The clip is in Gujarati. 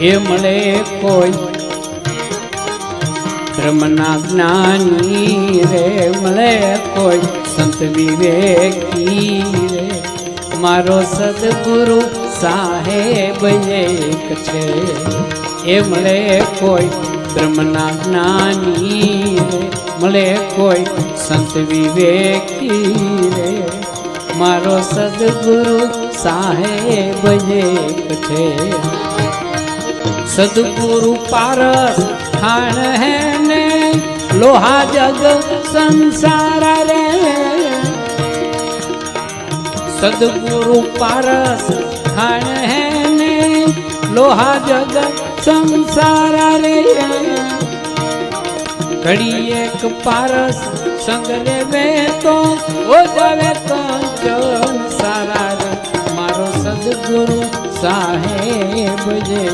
એ મળે કોઈ બ્રહ્મના જ્ઞાની રે, મળે કોઈ સંત વિવેકી રે, મારો સદગુરુ સાહેબ એક છે. એ મળે કોઈ બ્રહ્મના જ્ઞાની રે, મળે કોઈ સંત વિવેકી રે, મારો સદગુરુ સાહેબ એક છે. સદગુરુ પારસ ખાણ હે ને લોહા જગ સંસાર રે, સદગુરુ પારસ ખાણ હે ને લોહા જગ સંસાર રે, ઘડી એક પારસ સંગ લેવે તો ઓ જાવે કંચન સારા રે, મારો સદગુરુ સાહેબ જે